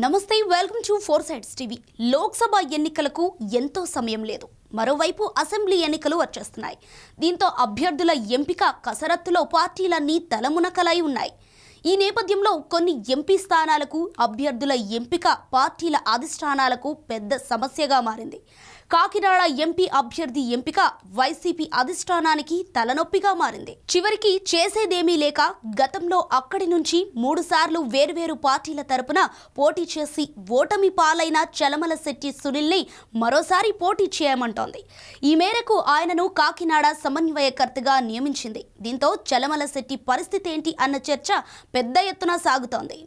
నమస్తే welcome to four sides TV. Lok Sabha ఎన్నికలకు ఎంతో సమయం లేదు. మరోవైపు అసెంబ్లీ ఎన్నికలు వచ్చేస్తున్నాయి. దీంతో అభ్యర్థుల ఎంపిక కసరత్తులో పార్టీలన్నీ తలమునకలై ఉన్నాయి. ఈ నేపథ్యంలో కొన్ని ఎంపీ స్థానాలకు అభ్యర్థుల ఎంపిక పార్టీల అధిష్టానాలకు పెద్ద సమస్యగా మారింది. కాకినాడ ఎంపీ అభ్యర్థి ఎంపిక వైసీపీ అధిష్టానానికి తలనొప్పిగా మారింది. చివరికి చేసేదేమీ లేక గతంలో అక్కడి నుంచి 3 సార్లు వేర్వేరు పార్టీల తరపున పోటీ చేసి ఓటమి పాలైన చలమలశెట్టి సునీల్ని మరోసారి పోటీ చేయమంటోంది. ఈ మేరకు ఆయనను కాకినాడ సమన్వయకర్తగా నియమించింది. దీంతో చలమలశెట్టి పరిస్థితి ఏంటి అన్న చర్చ పెద్ద ఎత్తున సాగుతోంది.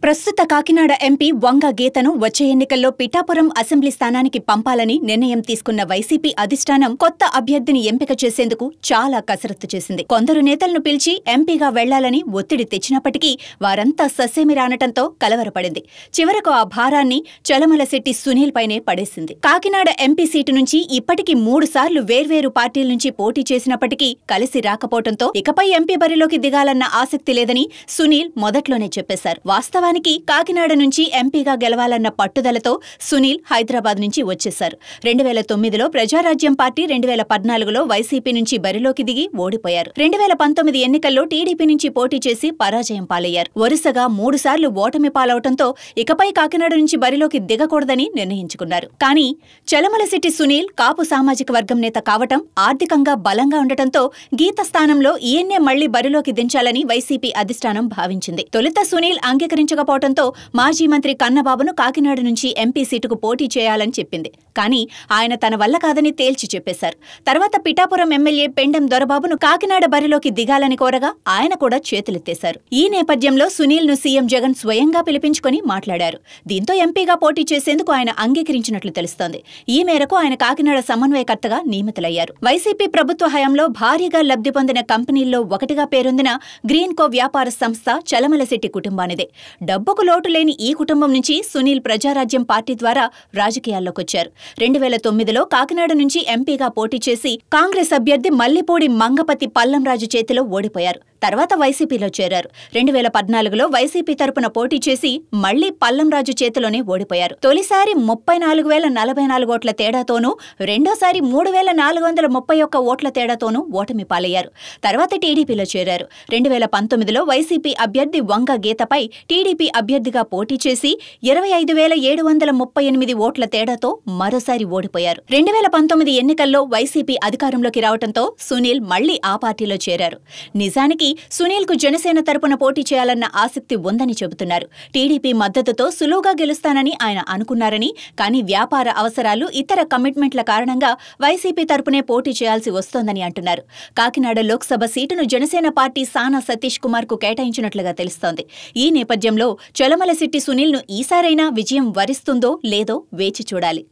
ప్రస్తుత కాకినాడ ఎంపీ వంగ గీతను వచ్చే ఎన్నికల్లో పిఠాపురం అసెంబ్లీ స్థానానికి పంపాలని నిర్ణయం తీసుకున్న వైసీపీ అధిష్టానం కొత్త అభ్యర్థిని ఎంపిక చేసేందుకు చాలా కసరత్తు చేసింది. కొందరు నేతలను పిలిచి ఎంపీగా వెళ్లాలని ఒత్తిడి తెచ్చినప్పటికీ వారంతా ససేమి రానటంతో కలవరపడింది. చివరకు ఆ భారాన్ని చలమలశెట్టి సునీల్ పైనే పడేసింది. కాకినాడ ఎంపీ సీటు నుంచి ఇప్పటికీ 3 సార్లు వేర్వేరు పార్టీల నుంచి పోటీ చేసినప్పటికీ కలిసి రాకపోవడంతో ఇకపై ఎంపీ బరిలోకి దిగాలన్న ఆసక్తి లేదని సునీల్ మొదట్లోనే చెప్పేశారు. వాస్తవానికి కాకినాడ నుంచి ఎంపీగా గెలవాలన్న పట్టుదలతో సునీల్ హైదరాబాద్ నుంచి వచ్చేశారు. 2009లో ప్రజారాజ్యం పార్టీ, 2014లో వైసీపీ నుంచి బరిలోకి దిగి ఓడిపోయారు. 2019 ఎన్నికల్లో టీడీపీ నుంచి పోటీ చేసి పరాజయం పాలయ్యారు. వరుసగా 3 సార్లు ఓటమి పాలవటంతో ఇకపై కాకినాడ నుంచి బరిలోకి దిగకూడదని నిర్ణయించుకున్నారు. కానీ చలమలశెట్టి సునీల్ కాపు సామాజిక వర్గం నేత కావటం, ఆర్థికంగా బలంగా ఉండటంతో గీత స్థానంలో ఈయన్నే మళ్లీ బరిలోకి దించాలని వైసీపీ అధిష్టానం భావించింది. తొలుత సునీల్ అంగీకరించకపోవడంతో మాజీ మంత్రి కన్నబాబును కాకినాడ నుంచి ఎంపీ సీటుకు పోటీ చేయాలని చెప్పింది. కానీ ఆయన తన వల్ల కాదని తేల్చి చెప్పేశారు. తర్వాత పిఠాపురం ఎమ్మెల్యే పెండెం దొరబాబును కాకినాడ బరిలోకి దిగాలని కోరగా ఆయన కూడా చేతులెత్తేశారు. ఈ నేపథ్యంలో సునీల్ ను సీఎం జగన్ స్వయంగా పిలిపించుకుని మాట్లాడారు. దీంతో ఎంపీగా పోటీ చేసేందుకు ఆయన అంగీకరించినట్లు తెలుస్తోంది. ఈ మేరకు ఆయన కాకినాడ సమన్వయకర్తగా నియమితులయ్యారు. వైసీపీ ప్రభుత్వ హయాంలో భారీగా లబ్ధి పొందిన కంపెనీల్లో ఒకటిగా పేరొందిన గ్రీన్ కో వ్యాపార సంస్థ చలమలశెట్టి కుటుంబానిదే. డబ్బుకు లోటు లేని ఈ కుటుంబం నుంచి సునీల్ ప్రజారాజ్యం పార్టీ ద్వారా రాజకీయాల్లోకొచ్చారు. 2009లో కాకినాడ నుంచి ఎంపీగా పోటీ చేసి కాంగ్రెస్ అభ్యర్థి మల్లిపూడి మంగపతి పల్లంరాజు చేతిలో ఓడిపోయారు. తర్వాత వైసీపీలో చేరారు. 2014లో వైసీపీ తరపున పోటీ చేసి మళ్లీ పల్లంరాజు చేతిలోనే ఓడిపోయారు. తొలిసారి 34,044 ఓట్ల తేడాతోనూ, రెండోసారి 3,431 ఓట్ల తేడాతోనూ ఓటమి పాలయ్యారు. తర్వాత టీడీపీలో చేరారు. 2019లో వైసీపీ అభ్యర్థి వంగ గీతపై టీడీపీ అభ్యర్థిగా పోటీ చేసి 25,738 ఓట్ల తేడాతో మరోసారి ఓడిపోయారు. 2019 ఎన్నికల్లో వైసీపీ అధికారంలోకి రావడంతో సునీల్ మళ్లీ ఆ పార్టీలో చేరారు. నిజానికి సునీల్ కు జనసేన తరపున పోటీ చేయాలన్న ఆసక్తి ఉందని చెబుతున్నారు. టీడీపీ మద్దతుతో సులువుగా గెలుస్తానని ఆయన అనుకున్నారని, కానీ వ్యాపార అవసరాలు, ఇతర కమిట్మెంట్ల కారణంగా వైసీపీ తరపునే పోటీ చేయాల్సి వస్తోందని అంటున్నారు. కాకినాడ లోక్సభ సీటును జనసేన పార్టీ సానా సతీష్ కుమార్ కు కేటాయించినట్లుగా తెలుస్తోంది. ఈ నేపథ్యంలో చలమలశెట్టి సునీల్ ను ఈసారైనా విజయం వరిస్తుందో లేదో వేచి చూడాలి.